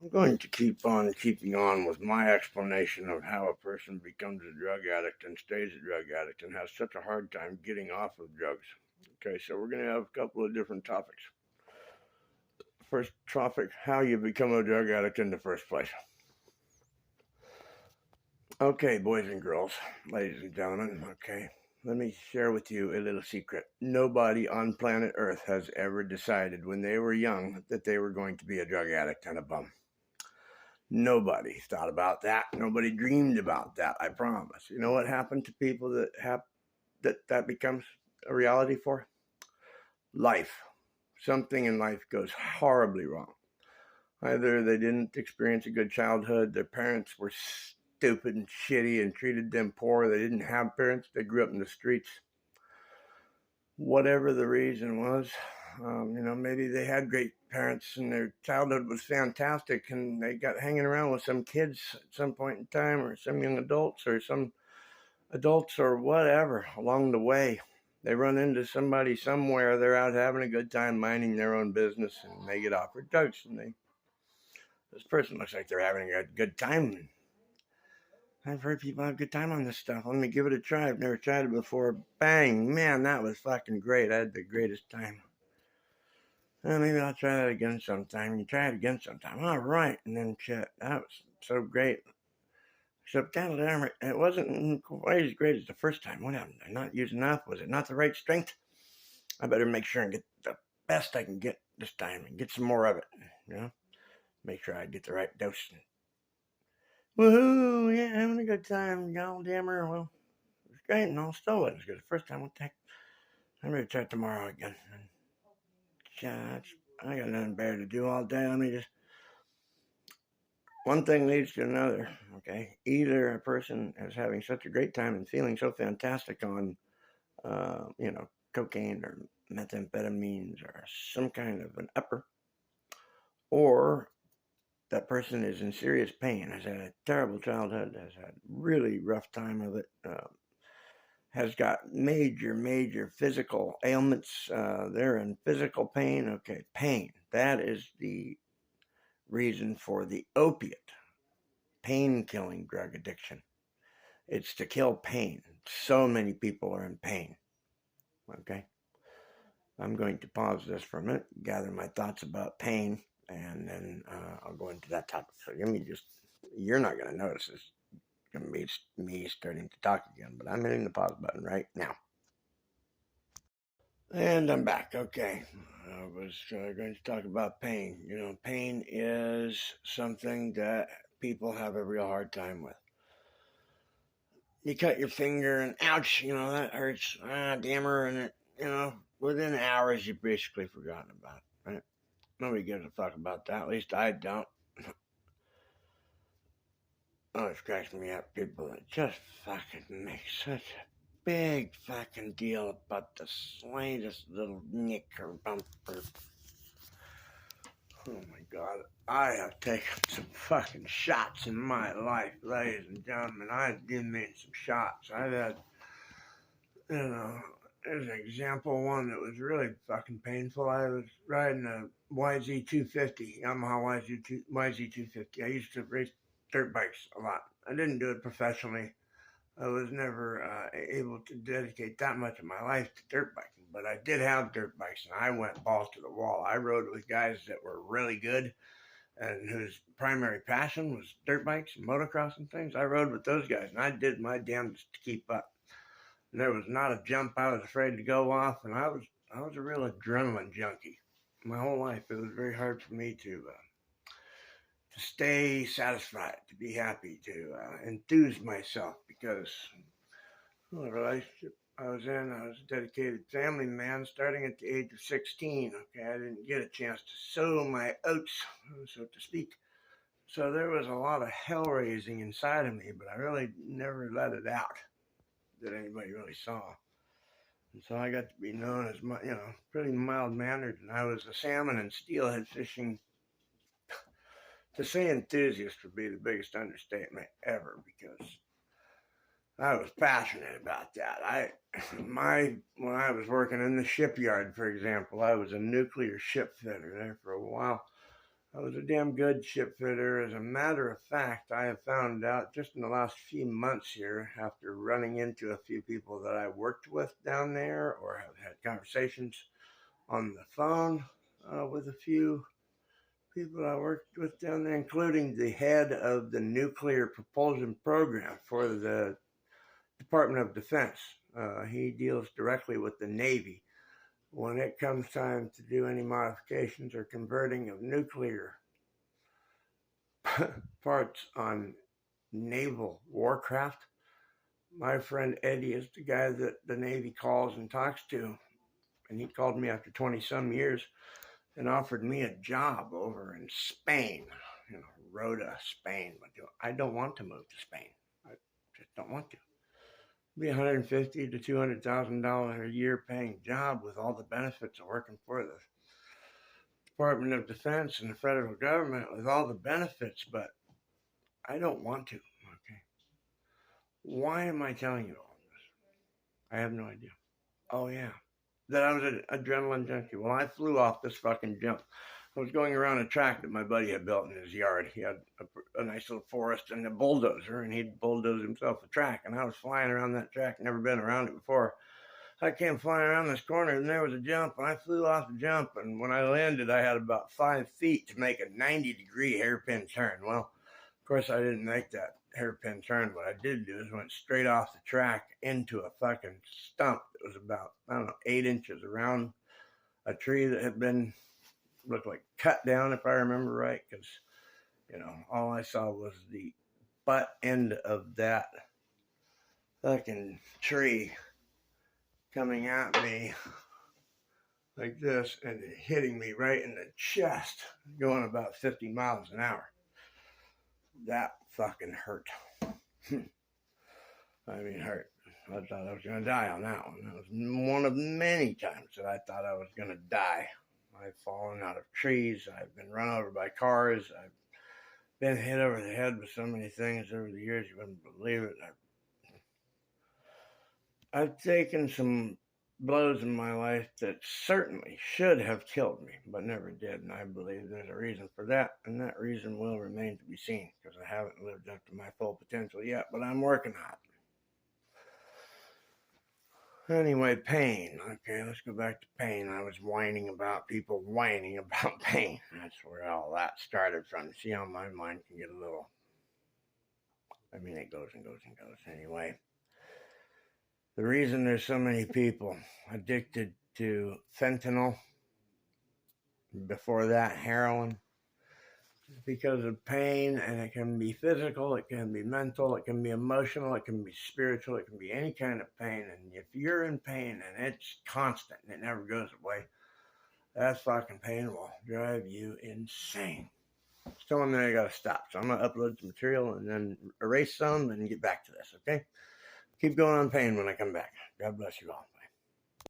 I'm going to keep on keeping on with my explanation of how a person becomes a drug addict and stays a drug addict and has such a hard time getting off of drugs. Okay, so we're going to have a couple of different topics. First topic, how you become a drug addict in the first place. Okay, boys and girls, ladies and gentlemen, okay, let me share with you a little secret. Nobody on planet Earth has ever decided when they were young that they were going to be a drug addict and a bum. Nobody thought about that. Nobody dreamed about that. I promise. You know what happened to people that becomes a reality for? Life. Something in life goes horribly wrong. Either they didn't experience a good childhood, their parents were stupid and shitty and treated them poor, they didn't have parents, they grew up in the streets. Whatever the reason was, maybe they had great parents and their childhood was fantastic and they got hanging around with some kids at some point in time or some young adults or some adults or whatever along the way. They run into somebody somewhere, they're out having a good time minding their own business and they get offered drugs and this person looks like they're having a good time. I've heard people have a good time on this stuff. Let me give it a try. I've never tried it before. Bang, man, that was fucking great. I had the greatest time. Maybe I'll try that again sometime. You try it again sometime. All right. And then shit, that was so great. Except, God damn it, it wasn't quite as great as the first time. What happened? Did I not use enough? Was it not the right strength? I better make sure and get the best I can get this time and get some more of it. You know, make sure I get the right dose. Woohoo! Yeah, having a good time, y'all. Dammer. Well, it was great, and all still wasn't as good the first time. What the heck? I'm gonna try it tomorrow again. And, I got nothing better to do all day. Let me just one thing leads to another. Okay, either a person is having such a great time and feeling so fantastic on, cocaine or methamphetamines or some kind of an upper, or that person is in serious pain, has had a terrible childhood, has had really rough time of it, has got major physical ailments. They're in physical pain. Okay, pain. That is the reason for the opiate pain killing drug addiction. It's to kill pain. So many people are in pain. Okay. I'm going to pause this for a minute, gather my thoughts about pain, and then I'll go into that topic. So you're not going to notice this. It's going to be me starting to talk again, but I'm hitting the pause button right now. And I'm back. Okay. I was going to talk about pain. You know, pain is something that people have a real hard time with. You cut your finger and ouch, that hurts. Dammer, and within hours you've basically forgotten about it, right? Nobody gives a fuck about that. At least I don't. Oh, it cracks me up. People that just fucking make such a big fucking deal about the slightest little nick or bump or. Oh my god. I have taken some fucking shots in my life, ladies and gentlemen. I've given me some shots. I've had, as an example, one that was really fucking painful. I was riding a YZ250, Yamaha YZ250. I used to race dirt bikes a lot. I didn't do it professionally. I was never able to dedicate that much of my life to dirt biking, but I did have dirt bikes, and I went balls to the wall. I rode with guys that were really good and whose primary passion was dirt bikes and motocross and things. I rode with those guys, and I did my damnedest to keep up. And there was not a jump I was afraid to go off, and I was a real adrenaline junkie. My whole life, it was very hard for me to stay satisfied, to be happy, to enthuse myself because the relationship I was in, I was a dedicated family man starting at the age of 16. Okay, I didn't get a chance to sow my oats, so to speak. So there was a lot of hell raising inside of me, but I really never let it out that anybody really saw. And so I got to be known as, pretty mild mannered, and I was a salmon and steelhead fishing. To say enthusiast would be the biggest understatement ever because I was passionate about that. When I was working in the shipyard, for example, I was a nuclear ship fitter there for a while. I was a damn good ship fitter. As a matter of fact, I have found out just in the last few months here, after running into a few people that I worked with down there or have had conversations on the phone with a few people I worked with down there, including the head of the nuclear propulsion program for the Department of Defense. He deals directly with the Navy when it comes time to do any modifications or converting of nuclear parts on naval warcraft. My friend Eddie is the guy that the Navy calls and talks to, and he called me after 20 some years and offered me a job over in Spain, Rota, Spain. But I don't want to move to Spain. I just don't want to. It'd be $150,000 to $200,000 a year paying job with all the benefits of working for the Department of Defense and the federal government with all the benefits, but I don't want to. Okay. Why am I telling you all this? I have no idea. Oh, yeah. That I was an adrenaline junkie. Well, I flew off this fucking jump. I was going around a track that my buddy had built in his yard. He had a nice little forest and a bulldozer, and he'd bulldoze himself a track. And I was flying around that track, never been around it before. I came flying around this corner, and there was a jump, and I flew off the jump. And when I landed, I had about 5 feet to make a 90-degree hairpin turn. Well, of course, I didn't make that hairpin turn. What I did do is went straight off the track into a fucking stump that was about, 8 inches around a tree that had been, looked like cut down, if I remember right, because, all I saw was the butt end of that fucking tree coming at me like this and hitting me right in the chest, going about 50 miles an hour. That fucking hurt. Hurt. I thought I was going to die on that one. That was one of many times that I thought I was going to die. I've fallen out of trees. I've been run over by cars. I've been hit over the head with so many things over the years, you wouldn't believe it. I've taken some blows in my life that certainly should have killed me, but never did. And I believe there's a reason for that. And that reason will remain to be seen, because I haven't lived up to my full potential yet, but I'm working on it. Anyway, pain. Okay, let's go back to pain. I was whining about people whining about pain. That's where all that started from. See how my mind can get a little... it goes and goes and goes. Anyway, the reason there's so many people addicted to fentanyl, before that heroin, is because of pain, and it can be physical, it can be mental, it can be emotional, it can be spiritual, it can be any kind of pain. And if you're in pain and it's constant and it never goes away, that fucking pain will drive you insane. So one there, I gotta stop. So I'm gonna upload some material and then erase some and get back to this, okay? Keep going on pain when I come back. God bless you all.